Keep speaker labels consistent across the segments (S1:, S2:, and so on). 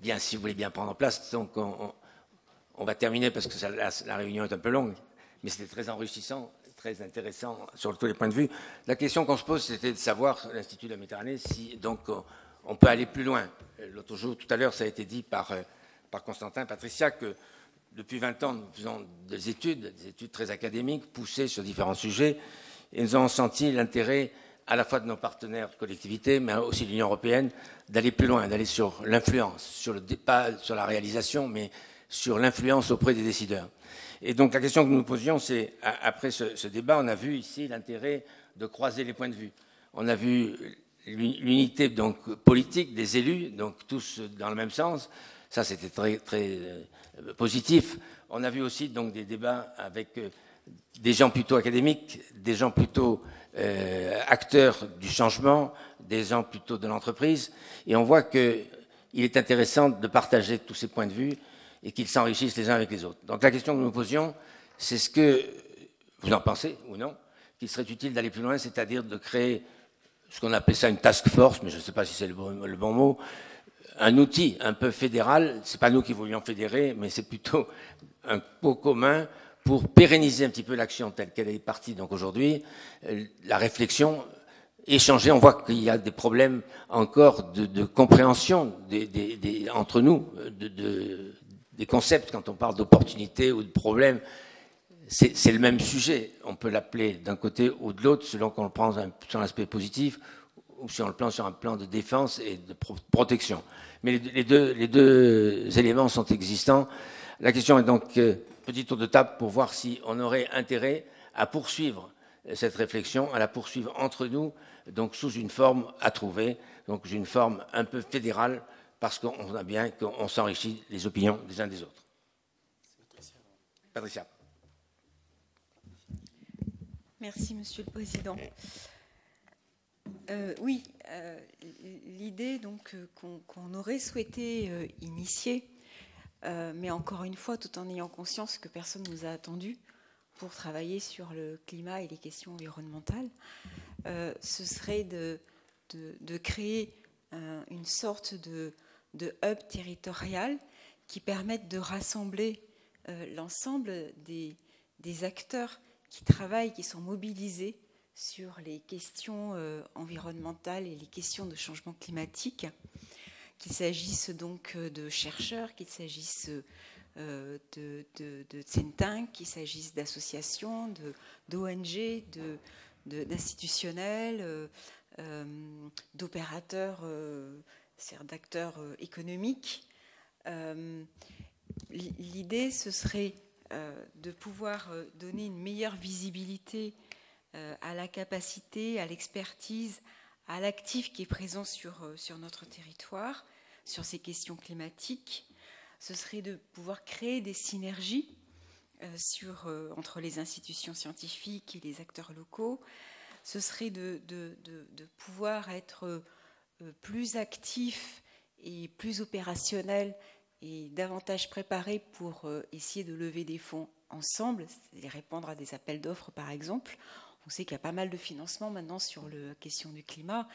S1: Bien, si vous voulez bien prendre place, donc on va terminer parce que la réunion est un peu longue, mais c'était très enrichissant, très intéressant sur tous les points de vue. La question qu'on se pose, c'était de savoir, l'Institut de la Méditerranée, si donc on peut aller plus loin. L'autre jour, tout à l'heure, ça a été dit par Constantin, Patricia, que depuis 20 ans, nous faisons des études très académiques, poussées sur différents sujets, et nous avons senti l'intérêt à la fois de nos partenaires collectivités, mais aussi de l'Union européenne, d'aller plus loin, d'aller sur l'influence, pas sur la réalisation, mais sur l'influence auprès des décideurs. Et donc la question que nous nous posions, c'est, après ce débat, on a vu ici l'intérêt de croiser les points de vue. On a vu l'unité donc politique des élus, donc tous dans le même sens. Ça, c'était très, très positif. On a vu aussi donc des débats avec des gens plutôt académiques, des gens plutôt acteurs du changement, des gens plutôt de l'entreprise. Et on voit qu'il est intéressant de partager tous ces points de vue et qu'ils s'enrichissent les uns avec les autres. Donc la question que nous nous posions, c'est ce que vous en pensez ou non, qu'il serait utile d'aller plus loin, c'est-à-dire de créer ce qu'on appelle ça une task force, mais je ne sais pas si c'est le bon mot, un outil un peu fédéral. Ce n'est pas nous qui voulions fédérer, mais c'est plutôt un pot commun pour pérenniser un petit peu l'action telle qu'elle est partie donc aujourd'hui, la réflexion, échanger. On voit qu'il y a des problèmes encore de compréhension entre nous, des concepts quand on parle d'opportunités ou de problèmes. C'est le même sujet. On peut l'appeler d'un côté ou de l'autre selon qu'on le prend sur l'aspect positif ou sur un plan de défense et de protection. Mais les deux éléments sont existants. La question est donc, petit tour de table pour voir si on aurait intérêt à poursuivre cette réflexion, à la poursuivre entre nous, donc sous une forme à trouver, donc une forme un peu fédérale, parce qu'on a bien qu'on s'enrichit les opinions des uns des autres. Patricia.
S2: Merci, Monsieur le Président. Oui, l'idée donc qu'on aurait souhaité initier, mais encore une fois, tout en ayant conscience que personne ne nous a attendus pour travailler sur le climat et les questions environnementales, ce serait de créer une sorte de hub territorial qui permette de rassembler l'ensemble des acteurs qui travaillent, qui sont mobilisés sur les questions environnementales et les questions de changement climatique, qu'il s'agisse donc de chercheurs, qu'il s'agisse de think tanks, qu'il s'agisse d'associations, d'ONG, d'institutionnels, d'opérateurs, d'acteurs économiques. L'idée, ce serait de pouvoir donner une meilleure visibilité à la capacité, à l'expertise, à l'actif qui est présent sur notre territoire, sur ces questions climatiques. Ce serait de pouvoir créer des synergies entre les institutions scientifiques et les acteurs locaux. Ce serait de pouvoir être plus actif et plus opérationnel et davantage préparé pour essayer de lever des fonds ensemble, c'est-à-dire répondre à des appels d'offres par exemple. On sait qu'il y a pas mal de financement maintenant sur la question du climat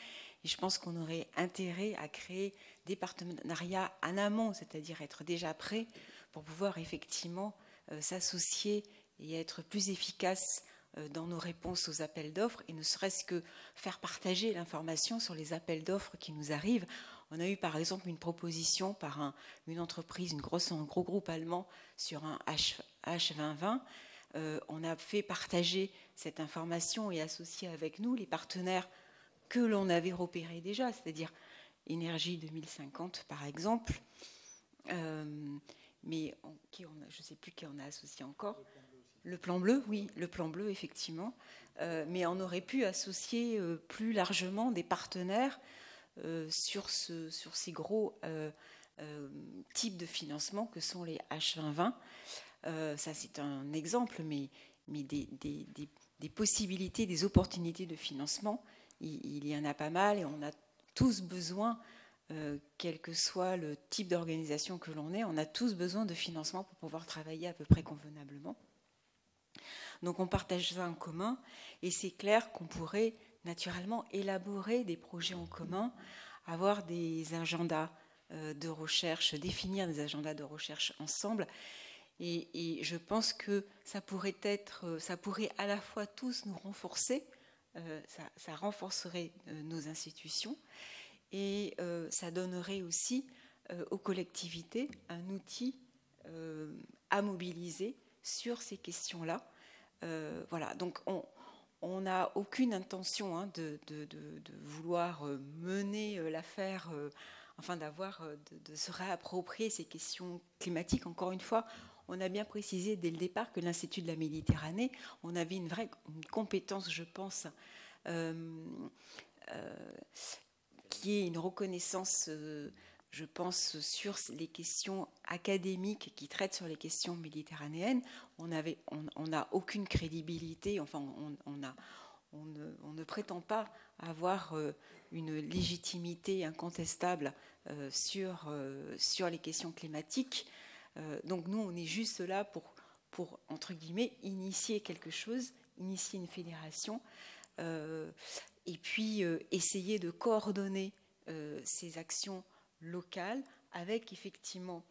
S2: et je pense qu'on aurait intérêt à créer des partenariats en amont, c'est-à-dire être déjà prêt pour pouvoir effectivement s'associer et être plus efficace dans nos réponses aux appels d'offres et ne serait-ce que faire partager l'information sur les appels d'offres qui nous arrivent. On a eu par exemple une proposition par une entreprise, un gros groupe allemand sur un H2020. On a fait partager cette information et associer avec nous les partenaires que l'on avait repérés déjà, c'est-à-dire Énergie 2050 par exemple. Mais je ne sais plus qui on a associé encore. Le plan bleu, oui, le plan bleu, effectivement. Mais on aurait pu associer plus largement des partenaires sur ces gros types de financement que sont les H2020. Ça, c'est un exemple, mais des possibilités, des opportunités de financement, il y en a pas mal et on a tous besoin, quel que soit le type d'organisation que l'on est, on a tous besoin de financement pour pouvoir travailler à peu près convenablement. Donc on partage ça en commun et c'est clair qu'on pourrait naturellement élaborer des projets en commun, avoir des agendas de recherche, définir des agendas de recherche ensemble. Et je pense que ça pourrait à la fois tous nous renforcer, ça renforcerait nos institutions, et ça donnerait aussi aux collectivités un outil à mobiliser sur ces questions-là. Voilà, donc on n'a aucune intention de vouloir mener l'affaire, enfin de se réapproprier ces questions climatiques. Encore une fois, on a bien précisé dès le départ que l'Institut de la Méditerranée, on avait une compétence, je pense, qui est une reconnaissance, je pense, sur les questions académiques qui traitent sur les questions méditerranéennes. On n'a aucune crédibilité, enfin, on ne prétend pas avoir une légitimité incontestable sur les questions climatiques. Donc nous, on est juste là pour entre guillemets, initier quelque chose, initier une fédération, et puis essayer de coordonner ces actions locales avec effectivement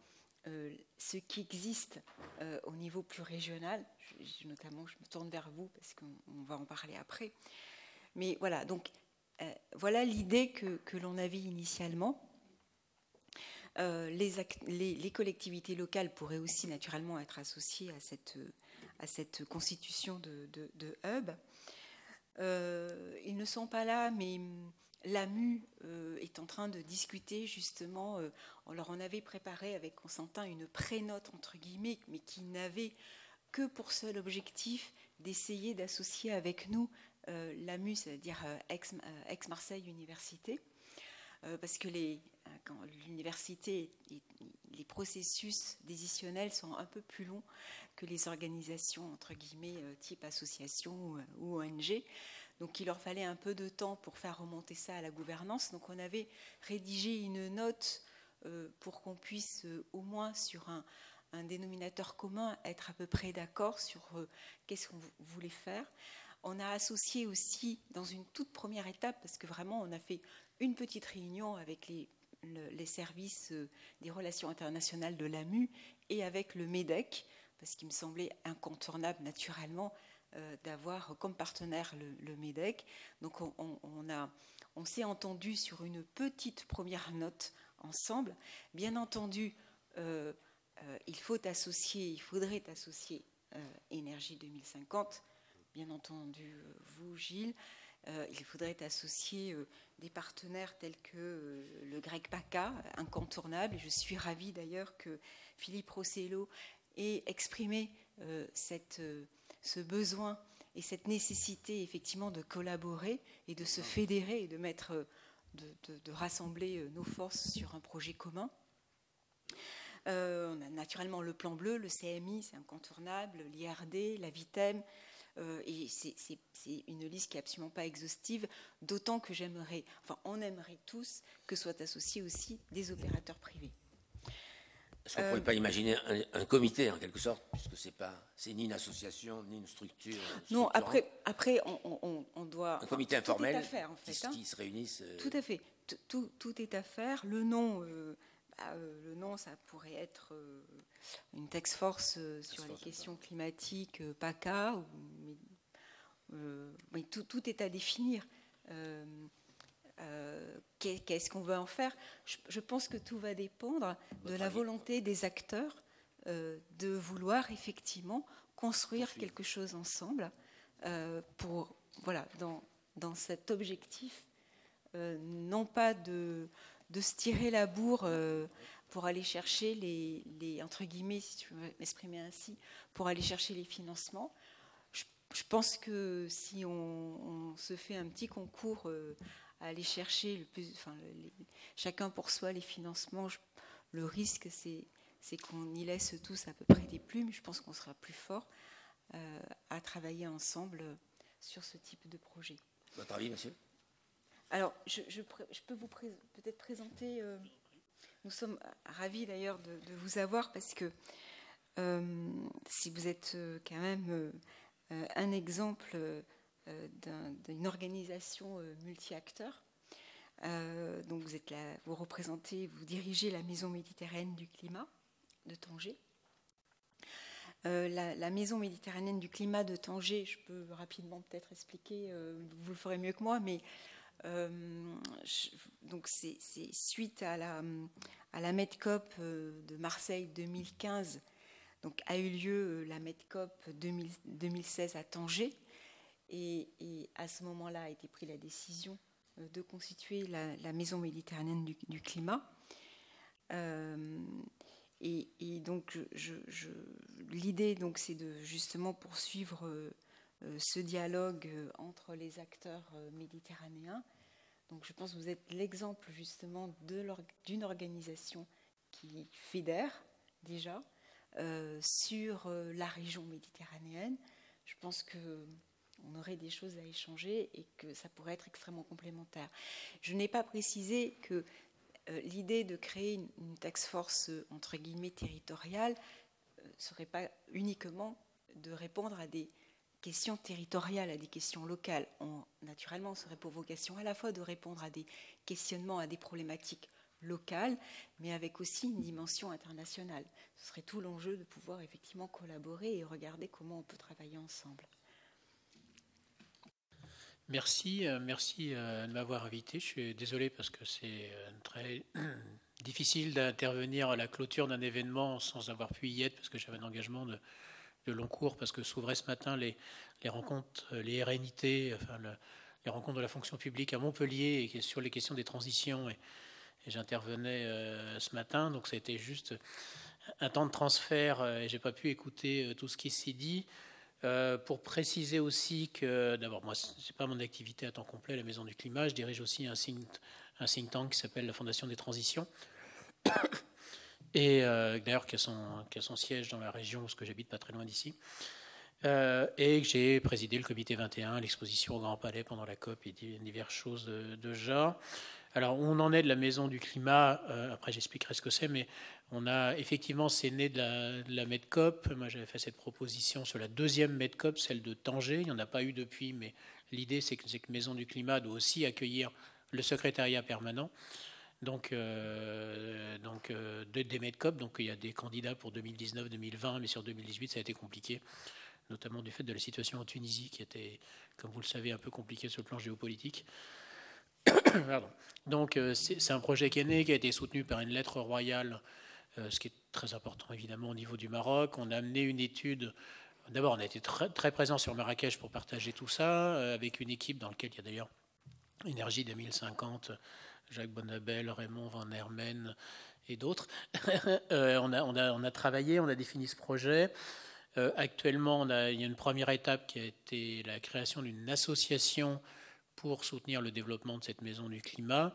S2: ce qui existe au niveau plus régional. Notamment, je me tourne vers vous parce qu'on va en parler après. Mais voilà, donc voilà l'idée que l'on avait initialement. Les collectivités locales pourraient aussi naturellement être associées à cette constitution de hub. Ils ne sont pas là, mais l'AMU est en train de discuter justement. On avait préparé avec Constantin une pré-note entre guillemets, mais qui n'avait que pour seul objectif d'essayer d'associer avec nous l'AMU, c'est-à-dire Aix-Marseille Université, parce que quand l'université, les processus décisionnels sont un peu plus longs que les organisations, entre guillemets, type association ou ONG. Donc il leur fallait un peu de temps pour faire remonter ça à la gouvernance. Donc on avait rédigé une note pour qu'on puisse au moins sur un dénominateur commun être à peu près d'accord sur qu'est-ce qu'on voulait faire. On a associé aussi dans une toute première étape, parce que vraiment on a fait une petite réunion avec les services des relations internationales de l'AMU et avec le MEDEC, parce qu'il me semblait incontournable naturellement d'avoir comme partenaire le MEDEC. Donc on s'est entendu sur une petite première note ensemble. Bien entendu, il faudrait associer Énergie 2050. Bien entendu, vous, Gilles, il faudrait associer des partenaires tels que le grec PACA, incontournable. Et je suis ravie d'ailleurs que Philippe Rossello ait exprimé ce besoin et cette nécessité effectivement de collaborer et de se fédérer et de rassembler nos forces sur un projet commun. On a naturellement le plan bleu, le CMI, c'est incontournable, l'IRD, la VITEM, et c'est une liste qui n'est absolument pas exhaustive, d'autant que on aimerait tous que soient associés aussi des opérateurs privés.
S1: Est-ce qu'on ne pourrait pas imaginer un comité en quelque sorte, puisque c'est ni une association ni une structure.
S2: Non, après on doit.
S1: Un comité informel
S2: tout est à faire, en fait,
S1: qui se réunissent.
S2: Tout à fait. Tout est à faire. Le nom, ça pourrait être une task force sur les questions climatiques, PACA, mais tout est à définir. Qu'est-ce qu'on veut en faire ? Je pense que tout va dépendre de la volonté des acteurs de vouloir effectivement construire quelque chose ensemble pour, voilà, dans cet objectif, non pas de se tirer la bourre pour aller chercher les entre guillemets, si tu veux m'exprimer ainsi, pour aller chercher les financements. Je pense que si on se fait un petit concours à aller chercher chacun pour soi les financements, le risque c'est qu'on y laisse tous à peu près des plumes. Je pense qu'on sera plus fort à travailler ensemble sur ce type de projet.
S1: Votre avis, monsieur ?
S2: Alors, je peux vous peut-être présenter. Nous sommes ravis d'ailleurs de vous avoir parce que si vous êtes quand même un exemple d'une organisation multi-acteurs, Donc vous êtes là, vous représentez, vous dirigez la Maison méditerranéenne du climat de Tanger. La Maison méditerranéenne du climat de Tanger, je peux rapidement peut-être expliquer, vous le ferez mieux que moi, mais donc c'est suite à la MEDCOP de Marseille 2015. Donc a eu lieu la MEDCOP 2016 à Tanger, et à ce moment-là a été prise la décision de constituer la Maison méditerranéenne du climat. Et donc l'idée donc c'est de justement poursuivre ce dialogue entre les acteurs méditerranéens. Donc je pense que vous êtes l'exemple justement d'une organisation qui fédère déjà sur la région méditerranéenne. Je pense qu'on aurait des choses à échanger et que ça pourrait être extrêmement complémentaire. Je n'ai pas précisé que l'idée de créer une task force entre guillemets territoriale serait pas uniquement de répondre à des questions territoriales, à des questions locales. Naturellement, ça aurait pour vocation à la fois de répondre à des questionnements, à des problématiques locales, mais avec aussi une dimension internationale. Ce serait tout l'enjeu de pouvoir effectivement collaborer et regarder comment on peut travailler ensemble.
S3: Merci de m'avoir invité. Je suis désolé parce que c'est très difficile d'intervenir à la clôture d'un événement sans avoir pu y être, parce que j'avais un engagement de long cours, parce que s'ouvraient ce matin les rencontres, les RNIT, enfin les rencontres de la fonction publique à Montpellier, et sur les questions des transitions, et j'intervenais ce matin, donc ça a été juste un temps de transfert, et j'ai pas pu écouter tout ce qui s'est dit. Pour préciser aussi que, d'abord, moi, c'est pas mon activité à temps complet, la Maison du Climat. Je dirige aussi un think tank qui s'appelle la Fondation des Transitions, et d'ailleurs qui a son siège dans la région, parce que j'habite pas très loin d'ici. Et que j'ai présidé le comité 21, l'exposition au Grand Palais pendant la COP et diverses choses de genre. Alors, on en est de la Maison du Climat, après j'expliquerai ce que c'est, mais on a effectivement, c'est né de la MEDCOP. Moi, j'avais fait cette proposition sur la deuxième MEDCOP, celle de Tanger. Il n'y en a pas eu depuis, mais l'idée, c'est que Maison du Climat doit aussi accueillir le secrétariat permanent. Donc des MEDCOP, donc il y a des candidats pour 2019-2020, mais sur 2018, ça a été compliqué, notamment du fait de la situation en Tunisie, qui était, comme vous le savez, un peu compliquée sur le plan géopolitique. Pardon. Donc c'est un projet qui est né, qui a été soutenu par une lettre royale, ce qui est très important évidemment au niveau du Maroc. On a amené une étude. D'abord, on a été très, très présent sur Marrakech pour partager tout ça, avec une équipe dans laquelle il y a d'ailleurs Énergie 2050, Jacques Bonnabel, Raymond Van Hermen et d'autres. On a travaillé, on a défini ce projet. Actuellement, il y a une première étape qui a été la création d'une association pour soutenir le développement de cette Maison du Climat,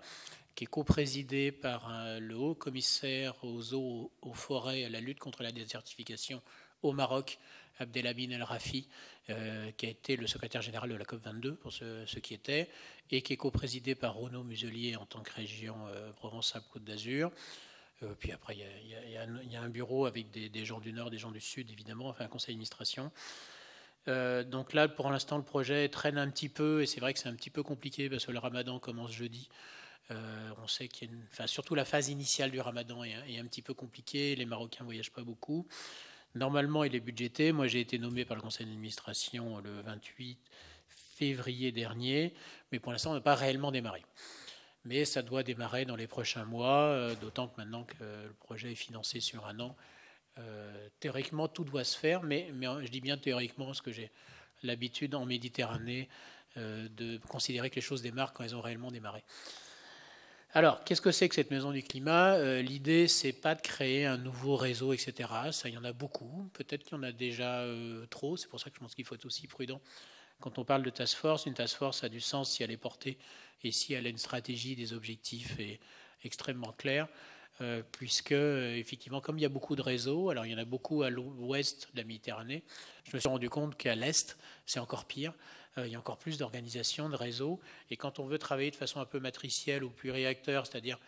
S3: qui est coprésidée par le haut commissaire aux eaux, aux forêts, à la lutte contre la désertification au Maroc, Abdelhamid El Rafi, qui a été le secrétaire général de la COP22, pour ceux qui étaient, et qui est coprésidée par Renaud Muselier en tant que région Provence-Alpes-Côte d'Azur. Puis après, il y a un bureau avec des gens du Nord, des gens du Sud, évidemment, enfin un conseil d'administration. Donc là, pour l'instant, le projet traîne un petit peu, et c'est vrai que c'est un petit peu compliqué parce que le ramadan commence jeudi. On sait qu'il y a surtout la phase initiale du ramadan est un petit peu compliquée. Les Marocains ne voyagent pas beaucoup. Normalement, il est budgété. Moi, j'ai été nommé par le conseil d'administration le 28 février dernier, mais pour l'instant, on n'a pas réellement démarré. Mais ça doit démarrer dans les prochains mois, d'autant que maintenant que le projet est financé sur un an, théoriquement, tout doit se faire, mais je dis bien théoriquement parce que j'ai l'habitude en Méditerranée de considérer que les choses démarrent quand elles ont réellement démarré. Alors, qu'est-ce que c'est que cette Maison du Climat ? L'idée, c'est pas de créer un nouveau réseau, etc. Ça, il y en a beaucoup. Peut-être qu'il y en a déjà trop. C'est pour ça que je pense qu'il faut être aussi prudent. Quand on parle de task force, une task force a du sens si elle est portée et si elle a une stratégie, des objectifs extrêmement clairs. Puisque, effectivement, comme il y a beaucoup de réseaux, alors il y en a beaucoup à l'ouest de la Méditerranée, je me suis rendu compte qu'à l'est, c'est encore pire. Il y a encore plus d'organisations, de réseaux. Et quand on veut travailler de façon un peu matricielle ou pluriacteur, c'est-à-dire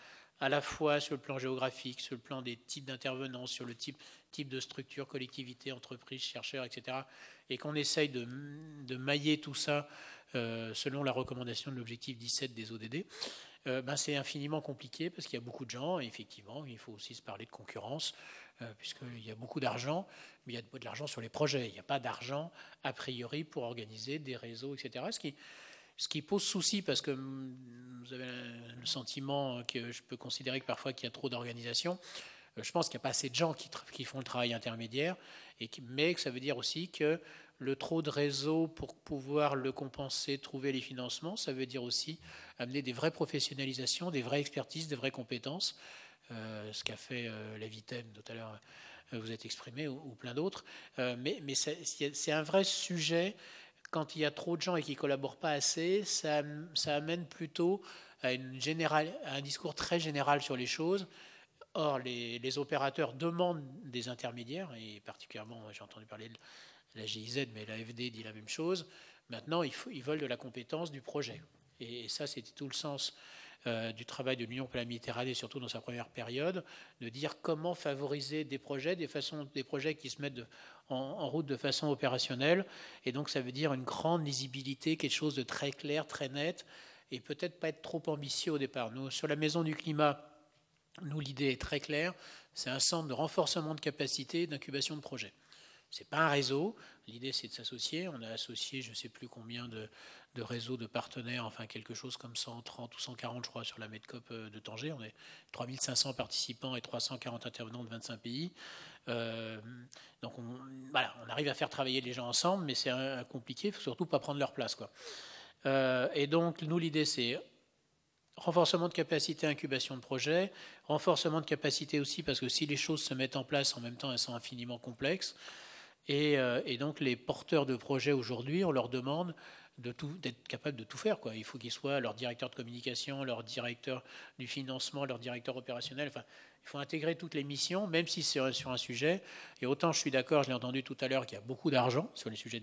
S3: à la fois sur le plan géographique, sur le plan des types d'intervenants, sur le type de structure, collectivité, entreprise, chercheurs, etc., et qu'on essaye de mailler tout ça selon la recommandation de l'objectif 17 des ODD, c'est infiniment compliqué parce qu'il y a beaucoup de gens, et effectivement, il faut aussi se parler de concurrence, puisqu'il y a beaucoup d'argent, mais il y a de l'argent sur les projets. Il n'y a pas d'argent, a priori, pour organiser des réseaux, etc. Ce qui pose souci, parce que vous avez le sentiment que je peux considérer que parfois qu'il y a trop d'organisation. Je pense qu'il n'y a pas assez de gens qui font le travail intermédiaire, mais que ça veut dire aussi que le trop de réseaux, pour pouvoir le compenser, trouver les financements, ça veut dire aussi amener des vraies professionnalisations, des vraies expertises, des vraies compétences, ce qu'a fait la Vitem tout à l'heure, vous êtes exprimé, ou plein d'autres. Mais c'est un vrai sujet. Quand il y a trop de gens et qui ne collaborent pas assez, ça amène plutôt à un discours très général sur les choses. Or, les opérateurs demandent des intermédiaires, et particulièrement, j'ai entendu parler de la GIZ, mais l'AFD dit la même chose. Maintenant, ils veulent de la compétence du projet. Et ça, c'était tout le sens du travail de l'Union pour la Méditerranée, surtout dans sa première période, de dire comment favoriser des projets qui se mettent en route de façon opérationnelle. Et donc, ça veut dire une grande lisibilité, quelque chose de très clair, très net, et peut-être pas être trop ambitieux au départ. Nous, sur la Maison du Climat, l'idée est très claire, c'est un centre de renforcement de capacité et d'incubation de projets. Ce n'est pas un réseau, l'idée c'est de s'associer. On a associé je ne sais plus combien de réseaux de partenaires, enfin quelque chose comme 130 ou 140 je crois sur la Medcop de Tanger. On est 3500 participants et 340 intervenants de 25 pays. Donc on arrive à faire travailler les gens ensemble, mais c'est compliqué, il ne faut surtout pas prendre leur place, quoi. Et donc nous l'idée c'est renforcement de capacité, incubation de projet, renforcement de capacité aussi, parce que si les choses se mettent en place en même temps, elles sont infiniment complexes. Et donc les porteurs de projets aujourd'hui, on leur demande d'être capables de tout faire, quoi. Il faut qu'ils soient leur directeur de communication, leur directeur du financement, leur directeur opérationnel. Enfin, il faut intégrer toutes les missions, même si c'est sur un sujet. Et autant je suis d'accord, je l'ai entendu tout à l'heure, qu'il y a beaucoup d'argent sur les sujets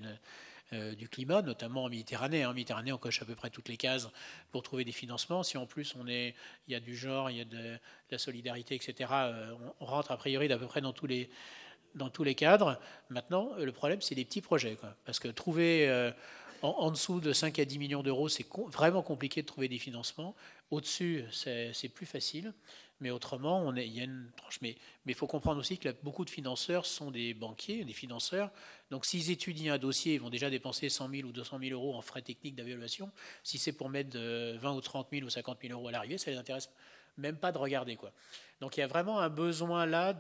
S3: du climat, notamment en Méditerranée. En Méditerranée, on coche à peu près toutes les cases pour trouver des financements. Si en plus il y a du genre, il y a de la solidarité, etc., on rentre a priori d'à peu près dans tous les cadres. Maintenant, le problème, c'est les petits projets, quoi. Parce que trouver en dessous de 5 à 10 millions d'euros, c'est vraiment compliqué de trouver des financements. Au-dessus, c'est plus facile. Mais autrement, il y a une tranche. Mais il faut comprendre aussi que beaucoup de financeurs sont des banquiers, des financeurs. Donc, s'ils étudient un dossier, ils vont déjà dépenser 100 000 ou 200 000 euros en frais techniques d'évaluation. Si c'est pour mettre 20 ou 30 000 ou 50 000 euros à l'arrivée, ça ne les intéresse même pas de regarder, quoi. Donc, il y a vraiment un besoin là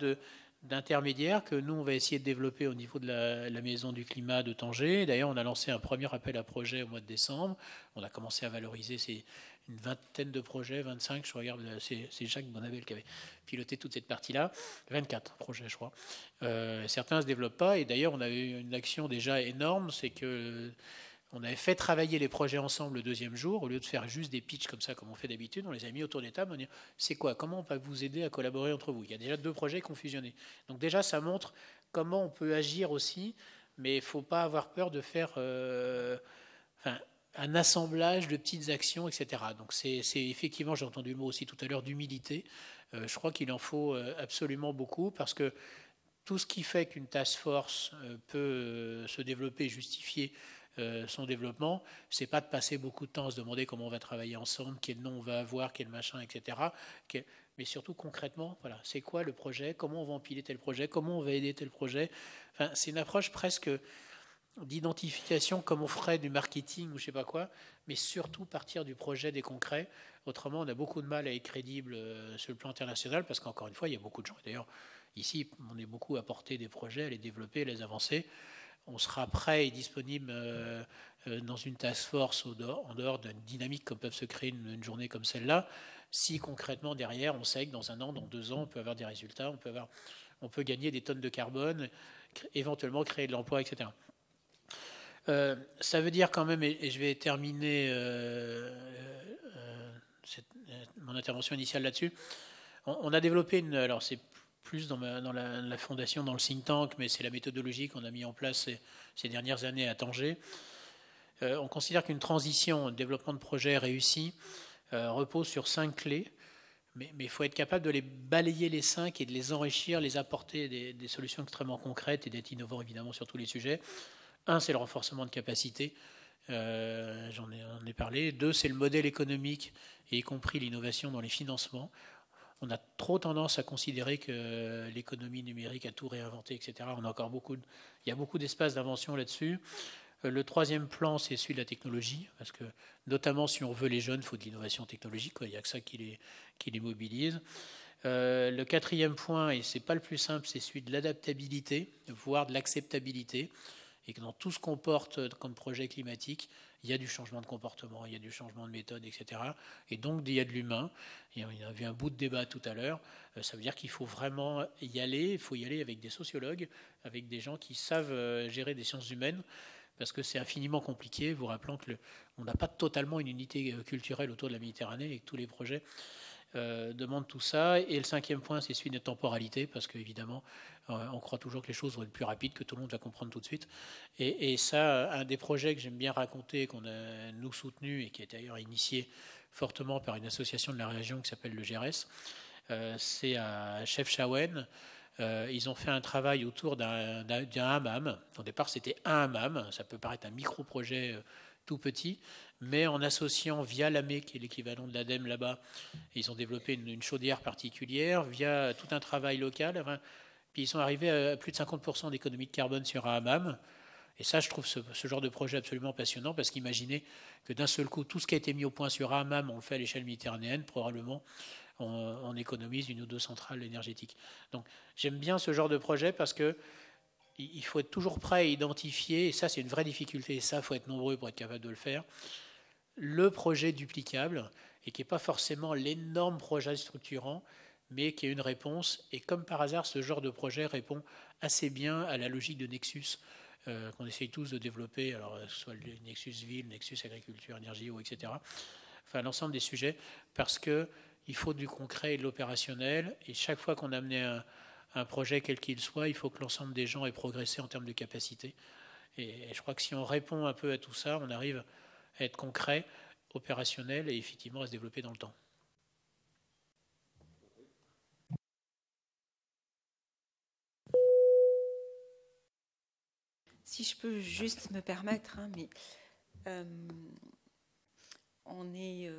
S3: d'intermédiaires que nous, on va essayer de développer au niveau de la Maison du Climat de Tanger. D'ailleurs, on a lancé un premier appel à projet au mois de décembre. On a commencé à valoriser une vingtaine de projets, 25, je regarde, c'est Jacques Bonnabel qui avait piloté toute cette partie-là, 24 projets, je crois. Certains ne se développent pas, et d'ailleurs, on avait eu une action déjà énorme, c'est que on avait fait travailler les projets ensemble le deuxième jour, au lieu de faire juste des pitchs comme ça, comme on fait d'habitude, on les a mis autour des tables, on dit, c'est quoi, comment on peut vous aider à collaborer entre vous? Il y a déjà 2 projets qui ont fusionné. Donc déjà, ça montre comment on peut agir aussi, mais il ne faut pas avoir peur de faire un assemblage de petites actions, etc. Donc c'est effectivement, j'ai entendu le mot aussi tout à l'heure, d'humilité. Je crois qu'il en faut absolument beaucoup, parce que tout ce qui fait qu'une task force peut se développer et justifier son développement, c'est pas de passer beaucoup de temps à se demander comment on va travailler ensemble, quel nom on va avoir, quel machin, etc. Mais surtout concrètement, voilà, c'est quoi le projet, comment on va empiler tel projet, comment on va aider tel projet. Enfin, c'est une approche presque d'identification comme on ferait du marketing ou je sais pas quoi, mais surtout partir du projet, des concrets. Autrement, on a beaucoup de mal à être crédible sur le plan international, parce qu'encore une fois, il y a beaucoup de gens. D'ailleurs, ici, on est beaucoup à porter des projets, à les développer, à les avancer. On sera prêt et disponible dans une task force en dehors d'une dynamique comme peuvent se créer une journée comme celle-là, si concrètement derrière, on sait que dans 1 an, dans 2 ans, on peut avoir des résultats, on peut gagner des tonnes de carbone, éventuellement créer de l'emploi, etc. Ça veut dire quand même, et je vais terminer mon intervention initiale là-dessus, on a développé alors c'est plus dans la fondation, dans le think tank, mais c'est la méthodologie qu'on a mis en place ces dernières années à Tanger. On considère qu'une transition, un développement de projet réussi repose sur 5 clés, mais il faut être capable de les balayer les 5 et de les enrichir, les apporter des solutions extrêmement concrètes et d'être innovant évidemment sur tous les sujets. 1, c'est le renforcement de capacité. j'en ai parlé. 2, c'est le modèle économique, et y compris l'innovation dans les financements. On a trop tendance à considérer que l'économie numérique a tout réinventé, etc. On a encore il y a beaucoup d'espace d'invention là-dessus. Le 3e plan, c'est celui de la technologie, parce que notamment si on veut les jeunes, il faut de l'innovation technologique, quoi. Il n'y a que ça qui les mobilise. Le 4e point, et ce n'est pas le plus simple, c'est celui de l'adaptabilité, voire de l'acceptabilité, et que dans tout ce qu'on porte comme projet climatique, il y a du changement de comportement, il y a du changement de méthode, etc. Et donc, il y a de l'humain. Il y avait un bout de débat tout à l'heure. Ça veut dire qu'il faut vraiment y aller. Il faut y aller avec des sociologues, avec des gens qui savent gérer des sciences humaines, parce que c'est infiniment compliqué, vous rappelant qu'on n'a pas totalement une unité culturelle autour de la Méditerranée et que tous les projets demandent tout ça. Et le 5e point, c'est celui de la temporalité, parce qu'évidemment, on croit toujours que les choses vont être plus rapides, que tout le monde va comprendre tout de suite. Et ça, un des projets que j'aime bien raconter, qu'on a nous soutenu et qui est d'ailleurs initié fortement par une association de la région qui s'appelle le GRS, c'est à Chefchaouen. Ils ont fait un travail autour d'un hammam. Au départ, c'était un hammam. Ça peut paraître un micro-projet tout petit, mais en associant via l'AME, qui est l'équivalent de l'ADEME là-bas, ils ont développé une chaudière particulière, via tout un travail local. Enfin, puis ils sont arrivés à plus de 50% d'économie de carbone sur un hammam. Et ça, je trouve ce genre de projet absolument passionnant, parce qu'imaginez que d'un seul coup, tout ce qui a été mis au point sur un hammam, on le fait à l'échelle méditerranéenne, probablement on économise 1 ou 2 centrales énergétiques. Donc j'aime bien ce genre de projet, parce que il faut être toujours prêt à identifier, et ça c'est une vraie difficulté, et ça il faut être nombreux pour être capable de le faire, le projet duplicable, et qui n'est pas forcément l'énorme projet structurant, mais qui est une réponse. Et comme par hasard, ce genre de projet répond assez bien à la logique de Nexus qu'on essaye tous de développer, alors que ce soit le Nexus Ville, Nexus Agriculture, Énergie, etc. Enfin, l'ensemble des sujets, parce qu'il faut du concret et de l'opérationnel, et chaque fois qu'on a amené un projet quel qu'il soit, il faut que l'ensemble des gens aient progressé en termes de capacité. Et je crois que si on répond un peu à tout ça, on arrive à être concret, opérationnel, et effectivement à se développer dans le temps.
S2: Si je peux juste me permettre, hein, mais on est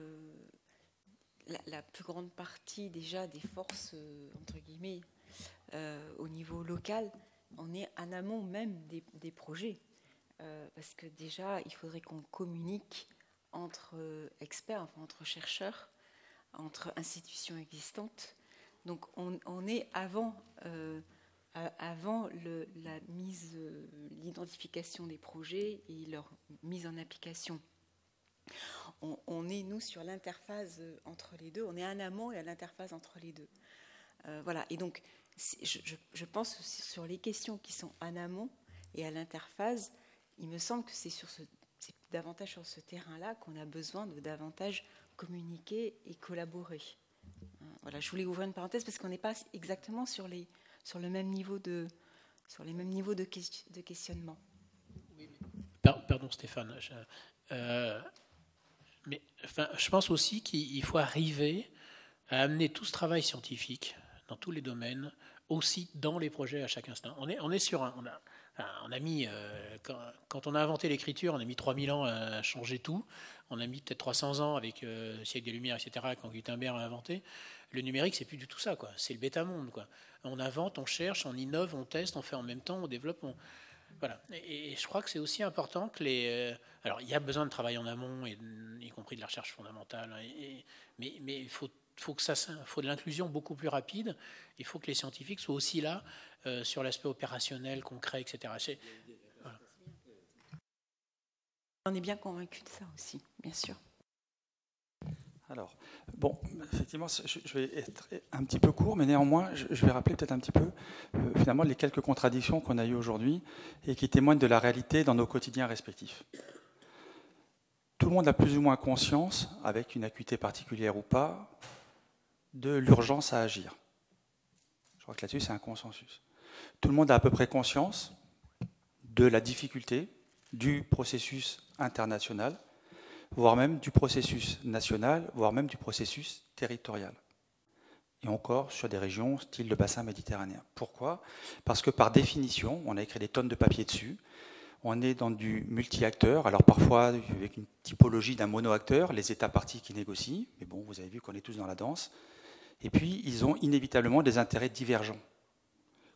S2: la plus grande partie déjà des forces, entre guillemets, au niveau local, on est en amont même des projets. Parce que déjà, il faudrait qu'on communique entre experts, enfin, entre chercheurs, entre institutions existantes. Donc on est avant l'identification des projets et leur mise en application. On est, nous, sur l'interface entre les deux. On est en amont et à l'interface entre les deux. Voilà. Et donc, je pense sur les questions qui sont en amont et à l'interface, il me semble que c'est davantage sur ce terrain-là qu'on a besoin de davantage communiquer et collaborer. Voilà, je voulais ouvrir une parenthèse parce qu'on n'est pas exactement sur le même niveau de questionnement.
S3: Oui, pardon Stéphane. Mais enfin, je pense aussi qu'il faut arriver à amener tout ce travail scientifique dans tous les domaines, aussi dans les projets à chaque instant. On est sur on a mis, quand on a inventé l'écriture, on a mis 3000 ans à changer tout. On a mis peut-être 300 ans avec le siècle des Lumières, etc., quand Gutenberg a inventé. Le numérique, c'est plus du tout ça, quoi. C'est le bêta-monde, quoi. On invente, on cherche, on innove, on teste, on fait en même temps, on développe. Voilà. Et je crois que c'est aussi important que alors, il y a besoin de travail en amont, y compris de la recherche fondamentale, mais il faut de l'inclusion beaucoup plus rapide. Il faut que les scientifiques soient aussi là sur l'aspect opérationnel, concret, etc. Voilà.
S2: On est bien convaincus de ça aussi, bien sûr.
S4: Alors, bon, effectivement, je vais être un petit peu court, mais néanmoins, je vais rappeler peut-être un petit peu, finalement, les quelques contradictions qu'on a eues aujourd'hui et qui témoignent de la réalité dans nos quotidiens respectifs. Tout le monde a plus ou moins conscience, avec une acuité particulière ou pas, de l'urgence à agir. Je crois que là-dessus, c'est un consensus. Tout le monde a à peu près conscience de la difficulté du processus international, voire même du processus national, voire même du processus territorial. Et encore sur des régions style le bassin méditerranéen. Pourquoi ? Parce que par définition, on a écrit des tonnes de papier dessus, On est dans du multi-acteur, alors parfois avec une typologie d'un mono-acteur, les États parties qui négocient, mais bon, vous avez vu qu'on est tous dans la danse. Et puis, ils ont inévitablement des intérêts divergents,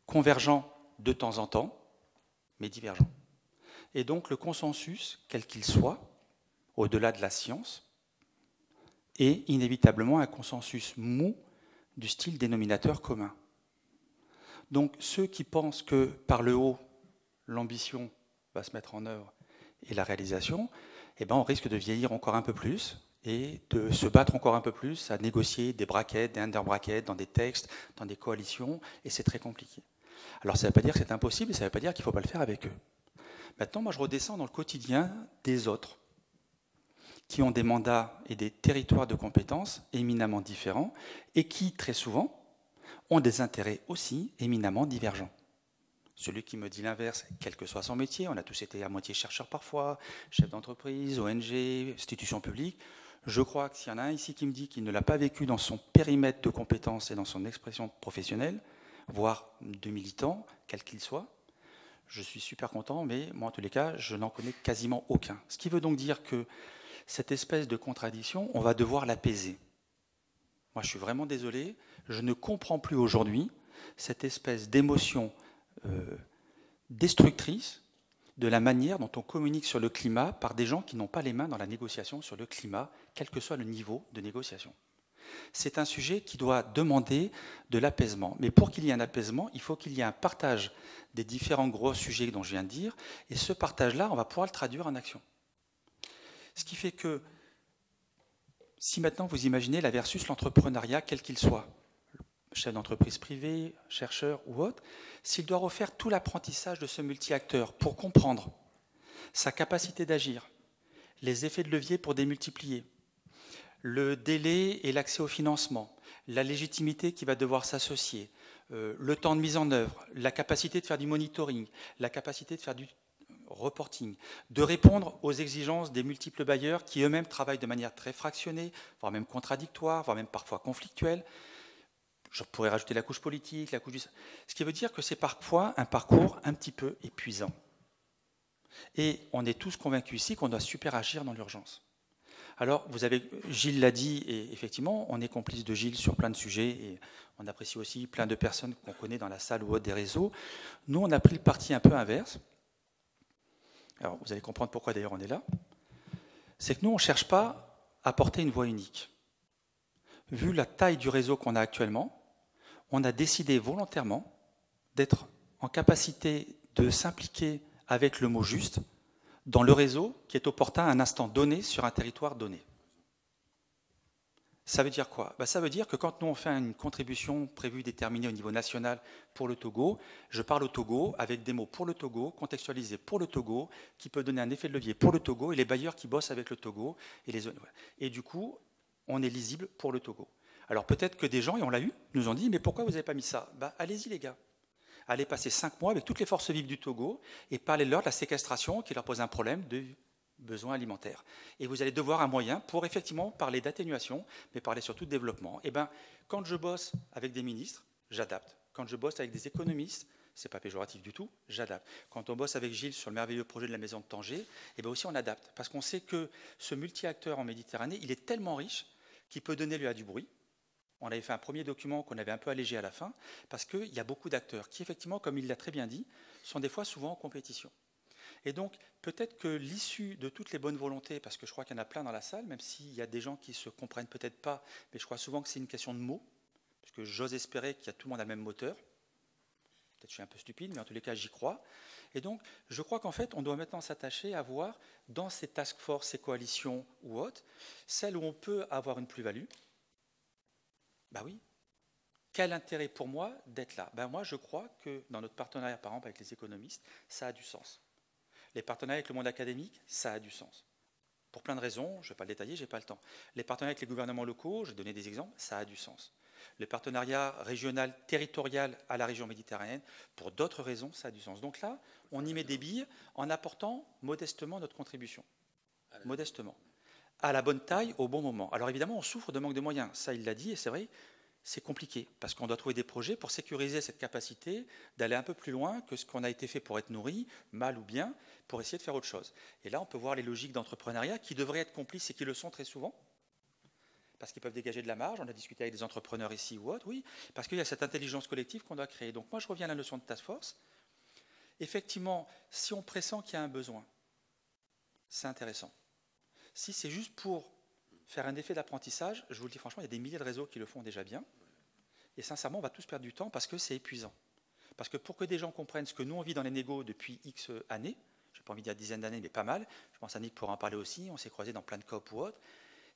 S4: convergents de temps en temps, mais divergents. Et donc, le consensus, quel qu'il soit, au-delà de la science, est inévitablement un consensus mou du style dénominateur commun. Donc, ceux qui pensent que par le haut, l'ambition va se mettre en œuvre et la réalisation, eh ben on risque de vieillir encore un peu plus et de se battre encore un peu plus à négocier des brackets, des under-brackets, dans des textes, dans des coalitions, et c'est très compliqué. Alors ça ne veut pas dire que c'est impossible, et ça ne veut pas dire qu'il ne faut pas le faire avec eux. Maintenant, moi je redescends dans le quotidien des autres, qui ont des mandats et des territoires de compétences éminemment différents, et qui, très souvent, ont des intérêts aussi éminemment divergents. Celui qui me dit l'inverse, quel que soit son métier, on a tous été à moitié chercheurs parfois, chefs d'entreprise, ONG, institutions publiques. Je crois que s'il y en a un ici qui me dit qu'il ne l'a pas vécu dans son périmètre de compétences et dans son expression professionnelle, voire de militant, quel qu'il soit, je suis super content, mais moi en tous les cas, je n'en connais quasiment aucun. Ce qui veut donc dire que cette espèce de contradiction, on va devoir l'apaiser. Moi je suis vraiment désolé, je ne comprends plus aujourd'hui cette espèce d'émotion destructrice de la manière dont on communique sur le climat par des gens qui n'ont pas les mains dans la négociation sur le climat, quel que soit le niveau de négociation. C'est un sujet qui doit demander de l'apaisement. Mais pour qu'il y ait un apaisement, il faut qu'il y ait un partage des différents gros sujets dont je viens de dire, et ce partage-là, on va pouvoir le traduire en action. Ce qui fait que, si maintenant vous imaginez la versus l'entrepreneuriat, quel qu'il soit, chef d'entreprise privée, chercheur ou autre, s'il doit refaire tout l'apprentissage de ce multi-acteur pour comprendre sa capacité d'agir, les effets de levier pour démultiplier, le délai et l'accès au financement, la légitimité qui va devoir s'associer, le temps de mise en œuvre, la capacité de faire du monitoring, la capacité de faire du reporting, de répondre aux exigences des multiples bailleurs qui eux-mêmes travaillent de manière très fractionnée, voire même contradictoire, voire même parfois conflictuelle. Je pourrais rajouter la couche politique, la couche du... Ce qui veut dire que c'est parfois un parcours un petit peu épuisant. Et on est tous convaincus ici qu'on doit super agir dans l'urgence. Alors, Gilles l'a dit, et effectivement, on est complice de Gilles sur plein de sujets, et on apprécie aussi plein de personnes qu'on connaît dans la salle ou autre des réseaux. Nous, on a pris le parti un peu inverse. Alors, vous allez comprendre pourquoi d'ailleurs on est là. C'est que nous, on ne cherche pas à porter une voix unique. Vu la taille du réseau qu'on a actuellement, on a décidé volontairement d'être en capacité de s'impliquer avec le mot juste dans le réseau qui est opportun à un instant donné sur un territoire donné. Ça veut dire quoi ? Ça veut dire que quand nous on fait une contribution prévue, déterminée au niveau national pour le Togo, je parle au Togo avec des mots pour le Togo, contextualisés pour le Togo, qui peut donner un effet de levier pour le Togo et les bailleurs qui bossent avec le Togo. Et du coup, on est lisible pour le Togo. Alors peut-être que des gens, et on l'a eu, nous ont dit « mais pourquoi vous n'avez pas mis ça ?» Allez-y les gars, allez passer 5 mois avec toutes les forces vives du Togo et parlez-leur de la séquestration qui leur pose un problème de besoins alimentaires. Et vous allez devoir un moyen pour effectivement parler d'atténuation, mais parler surtout de développement. Et quand je bosse avec des ministres, j'adapte. Quand je bosse avec des économistes, c'est pas péjoratif du tout, j'adapte. Quand on bosse avec Gilles sur le merveilleux projet de la maison de Tanger, aussi on adapte. Parce qu'on sait que ce multi-acteur en Méditerranée, il est tellement riche qu'il peut donner lieu à du bruit. On avait fait un premier document qu'on avait un peu allégé à la fin, parce qu'il y a beaucoup d'acteurs qui, effectivement, comme il l'a très bien dit, sont des fois souvent en compétition. Et donc, peut-être que l'issue de toutes les bonnes volontés, parce que je crois qu'il y en a plein dans la salle, même s'il y a des gens qui ne se comprennent peut-être pas, mais je crois souvent que c'est une question de mots, parce que j'ose espérer qu'il y a tout le monde a le même moteur. Peut-être que je suis un peu stupide, mais en tous les cas, j'y crois. Et donc, je crois qu'en fait, on doit maintenant s'attacher à voir, dans ces task force, ces coalitions ou autres, celles où on peut avoir une plus-value. Oui. Quel intérêt pour moi d'être là ? Moi, je crois que dans notre partenariat, par exemple, avec les économistes, ça a du sens. Les partenariats avec le monde académique, ça a du sens. Pour plein de raisons, je ne vais pas le détailler, je n'ai pas le temps. Les partenariats avec les gouvernements locaux, je vais donner des exemples, ça a du sens. Le partenariat régional, territorial à la région méditerranéenne, pour d'autres raisons, ça a du sens. Donc là, on y met des billes en apportant modestement notre contribution. Modestement. À la bonne taille, au bon moment. Alors évidemment, on souffre de manque de moyens. Ça, il l'a dit, et c'est vrai, c'est compliqué, parce qu'on doit trouver des projets pour sécuriser cette capacité d'aller un peu plus loin que ce qu'on a été fait pour être nourri, mal ou bien, pour essayer de faire autre chose. Et là, on peut voir les logiques d'entrepreneuriat qui devraient être complices et qui le sont très souvent, parce qu'ils peuvent dégager de la marge. On a discuté avec des entrepreneurs ici ou autre, oui, parce qu'il y a cette intelligence collective qu'on doit créer. Donc moi, je reviens à la notion de task force. Effectivement, si on pressent qu'il y a un besoin, c'est intéressant. Si c'est juste pour faire un effet d'apprentissage, je vous le dis franchement, il y a des milliers de réseaux qui le font déjà bien. Et sincèrement, on va tous perdre du temps parce que c'est épuisant. Parce que pour que des gens comprennent ce que nous on vit dans les négos depuis X années, je n'ai pas envie de dire dizaines d'années, mais pas mal, je pense à Nick pourra en parler aussi, on s'est croisés dans plein de COP ou autres,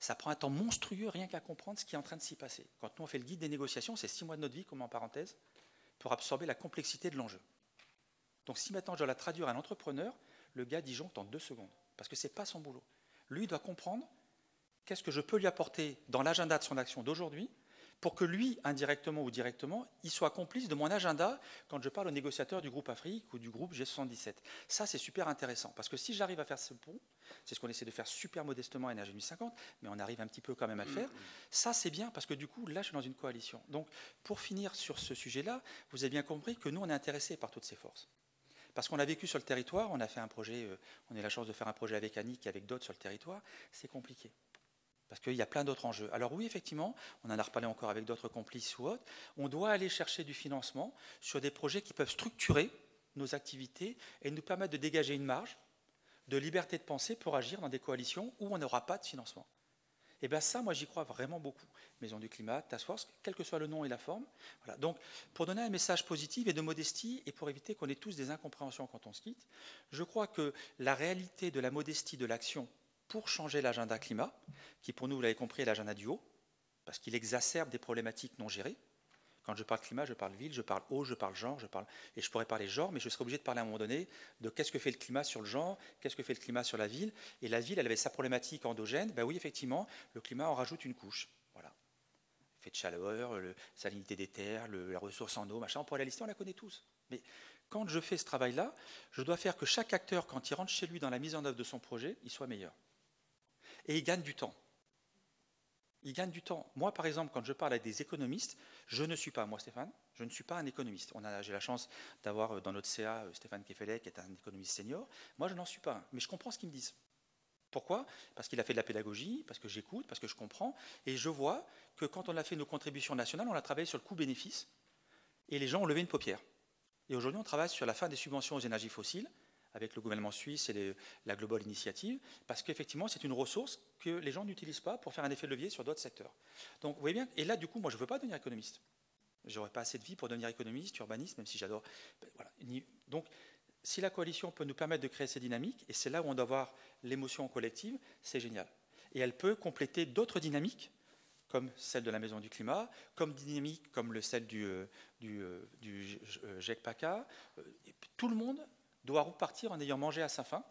S4: ça prend un temps monstrueux rien qu'à comprendre ce qui est en train de s'y passer. Quand nous on fait le guide des négociations, c'est 6 mois de notre vie, comme en parenthèse, pour absorber la complexité de l'enjeu. Donc si maintenant je dois la traduire à un entrepreneur, le gars disjoncte en 2 secondes, parce que ce n'est pas son boulot. Lui, il doit comprendre qu'est-ce que je peux lui apporter dans l'agenda de son action d'aujourd'hui pour que lui, indirectement ou directement, il soit complice de mon agenda quand je parle aux négociateurs du groupe Afrique ou du groupe G77. Ça, c'est super intéressant, parce que si j'arrive à faire ce pont, c'est ce qu'on essaie de faire super modestement à Énergie 2050, mais on arrive un petit peu quand même à le faire, ça c'est bien, parce que du coup, là, je suis dans une coalition. Donc, pour finir sur ce sujet-là, vous avez bien compris que nous, on est intéressés par toutes ces forces. Parce qu'on a vécu sur le territoire, on a fait un projet, on a eu la chance de faire un projet avec Annick et avec d'autres sur le territoire, c'est compliqué. Parce qu'il y a plein d'autres enjeux. Alors oui, effectivement, on en a reparlé encore avec d'autres complices ou autres, on doit aller chercher du financement sur des projets qui peuvent structurer nos activités et nous permettre de dégager une marge de liberté de penser pour agir dans des coalitions où on n'aura pas de financement. Et bien ça, moi j'y crois vraiment beaucoup. Maison du climat, Task Force, quel que soit le nom et la forme. Voilà. Donc pour donner un message positif et de modestie, et pour éviter qu'on ait tous des incompréhensions quand on se quitte, je crois que la réalité de la modestie de l'action pour changer l'agenda climat, qui pour nous, vous l'avez compris, est l'agenda du haut, parce qu'il exacerbe des problématiques non gérées. Quand je parle climat, je parle ville, je parle eau, je parle genre, et je pourrais parler genre, mais je serais obligé de parler à un moment donné de qu'est-ce que fait le climat sur le genre, qu'est-ce que fait le climat sur la ville. Et la ville, elle avait sa problématique endogène. Ben oui, effectivement, le climat en rajoute une couche. Voilà. L'effet de chaleur, la salinité des terres, la ressource en eau, machin, on pourrait la lister, on la connaît tous. Mais quand je fais ce travail-là, je dois faire que chaque acteur, quand il rentre chez lui dans la mise en œuvre de son projet, il soit meilleur. Et il gagne du temps. Il gagne du temps. Moi, par exemple, quand je parle avec des économistes, je ne suis pas, moi Stéphane, je ne suis pas un économiste. J'ai la chance d'avoir dans notre CA Stéphane Kefelec, qui est un économiste senior. Moi, je n'en suis pas un, mais je comprends ce qu'ils me disent. Pourquoi ? Parce qu'il a fait de la pédagogie, parce que j'écoute, parce que je comprends, et je vois que quand on a fait nos contributions nationales, on a travaillé sur le coût-bénéfice, et les gens ont levé une paupière. Et aujourd'hui, on travaille sur la fin des subventions aux énergies fossiles, avec le gouvernement suisse et la Global Initiative, parce qu'effectivement, c'est une ressource que les gens n'utilisent pas pour faire un effet de levier sur d'autres secteurs. Donc, vous voyez bien, et là, du coup, moi, je ne veux pas devenir économiste. Je n'aurais pas assez de vie pour devenir économiste, urbaniste, même si j'adore. Voilà. Donc, si la coalition peut nous permettre de créer ces dynamiques, et c'est là où on doit avoir l'émotion collective, c'est génial. Et elle peut compléter d'autres dynamiques, comme celle de la Maison du Climat, comme dynamique comme celle du GEC-PACA. Tout le monde doit repartir en ayant mangé à sa faim,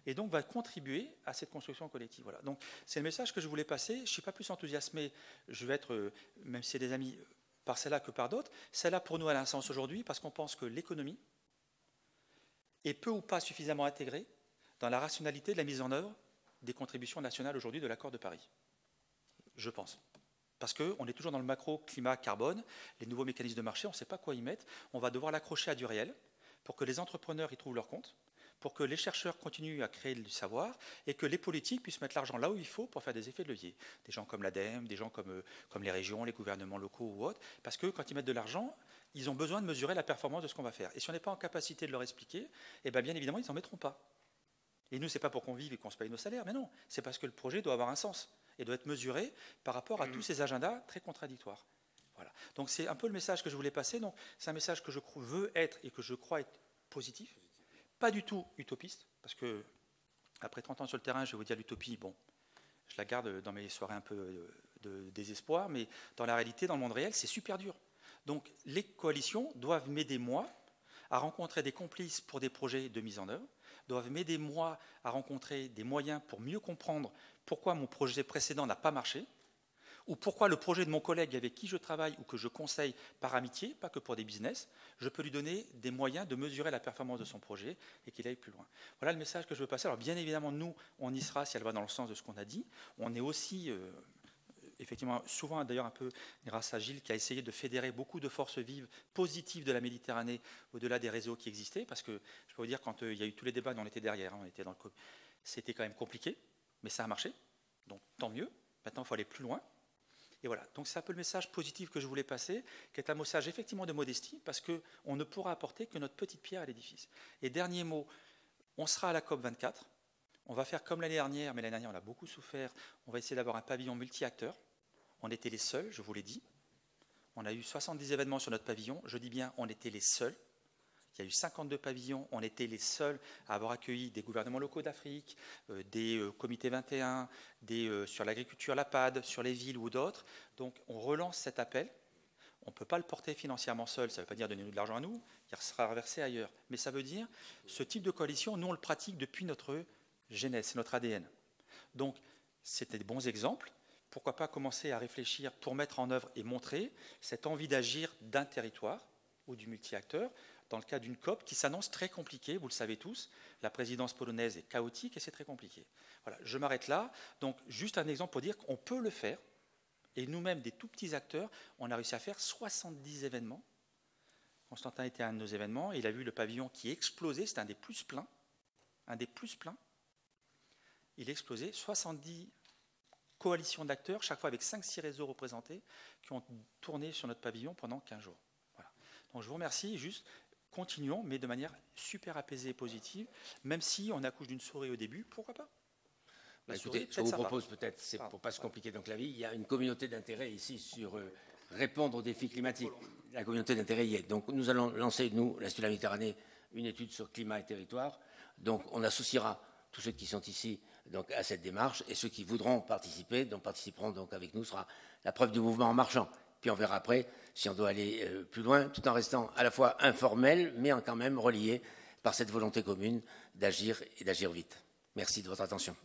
S4: et donc va contribuer à cette construction collective. Voilà. Donc c'est le message que je voulais passer. Je ne suis pas plus enthousiasmé, je vais être, même si c'est des amis, par celle-là que par d'autres. Celle-là, pour nous, elle a un sens aujourd'hui, parce qu'on pense que l'économie est peu ou pas suffisamment intégrée dans la rationalité de la mise en œuvre des contributions nationales aujourd'hui de l'accord de Paris. Je pense. Parce qu'on est toujours dans le macro climat carbone, les nouveaux mécanismes de marché, on ne sait pas quoi y mettre. On va devoir l'accrocher à du réel, pour que les entrepreneurs y trouvent leur compte, pour que les chercheurs continuent à créer du savoir et que les politiques puissent mettre l'argent là où il faut pour faire des effets de levier. Des gens comme l'ADEME, des gens comme les régions, les gouvernements locaux ou autres, parce que quand ils mettent de l'argent, ils ont besoin de mesurer la performance de ce qu'on va faire. Et si on n'est pas en capacité de leur expliquer, eh bien évidemment, ils n'en mettront pas. Et nous, ce n'est pas pour qu'on vive et qu'on se paye nos salaires, mais non, c'est parce que le projet doit avoir un sens et doit être mesuré par rapport à tous ces agendas très contradictoires. Voilà. Donc c'est un peu le message que je voulais passer. Donc c'est un message que je veux être et que je crois être positif, pas du tout utopiste, parce que après 30 ans sur le terrain, je vais vous dire l'utopie, bon, je la garde dans mes soirées un peu de désespoir, mais dans la réalité, dans le monde réel, c'est super dur. Donc les coalitions doivent m'aider moi à rencontrer des complices pour des projets de mise en œuvre, doivent m'aider moi à rencontrer des moyens pour mieux comprendre pourquoi mon projet précédent n'a pas marché, ou pourquoi le projet de mon collègue avec qui je travaille ou que je conseille par amitié, pas que pour des business, je peux lui donner des moyens de mesurer la performance de son projet et qu'il aille plus loin. Voilà le message que je veux passer. Alors bien évidemment, nous, on y sera si elle va dans le sens de ce qu'on a dit. On est aussi effectivement, souvent d'ailleurs un peu grâce à Gilles qui a essayé de fédérer beaucoup de forces vives positives de la Méditerranée au-delà des réseaux qui existaient, parce que je peux vous dire, quand il y a eu tous les débats, nous on était derrière, hein, on était dans c'était quand même compliqué, mais ça a marché, donc tant mieux. Maintenant, il faut aller plus loin. Et voilà, donc c'est un peu le message positif que je voulais passer, qui est un message effectivement de modestie, parce qu'on ne pourra apporter que notre petite pierre à l'édifice. Et dernier mot, on sera à la COP24, on va faire comme l'année dernière, mais l'année dernière on a beaucoup souffert, on va essayer d'avoir un pavillon multi-acteurs. On était les seuls, je vous l'ai dit. On a eu 70 événements sur notre pavillon, je dis bien on était les seuls. Il y a eu 52 pavillons, on était les seuls à avoir accueilli des gouvernements locaux d'Afrique, des comités 21, sur l'agriculture, la PAD, sur les villes ou d'autres. Donc on relance cet appel. On ne peut pas le porter financièrement seul, ça ne veut pas dire donnez-nous de l'argent à nous, il sera reversé ailleurs. Mais ça veut dire, ce type de coalition, nous on le pratique depuis notre genèse, c'est notre ADN. Donc c'était des bons exemples. Pourquoi pas commencer à réfléchir pour mettre en œuvre et montrer cette envie d'agir d'un territoire ou du multi-acteur, dans le cas d'une COP qui s'annonce très compliquée, vous le savez tous, la présidence polonaise est chaotique et c'est très compliqué. Voilà, je m'arrête là. Donc juste un exemple pour dire qu'on peut le faire, et nous-mêmes, des tout petits acteurs, on a réussi à faire 70 événements. Constantin était à un de nos événements, et il a vu le pavillon qui explosait, c'était un des plus pleins, il explosait, 70 coalitions d'acteurs, chaque fois avec 5-6 réseaux représentés, qui ont tourné sur notre pavillon pendant 15 jours. Voilà. Donc je vous remercie, juste continuons, mais de manière super apaisée et positive, même si on accouche d'une souris au début, pourquoi pas?
S1: Écoutez, je vous propose peut-être, c'est pour ne pas se compliquer donc la vie, il y a une communauté d'intérêt ici sur répondre aux défis climatiques. La communauté d'intérêt y est. Donc nous allons lancer, nous, l'Institut de la Méditerranée, une étude sur climat et territoire. Donc on associera tous ceux qui sont ici donc, à cette démarche et ceux qui voudront participer, donc participeront donc avec nous, sera la preuve du mouvement en marchant. Puis on verra après si on doit aller plus loin, tout en restant à la fois informel, mais quand même relié par cette volonté commune d'agir et d'agir vite. Merci de votre attention.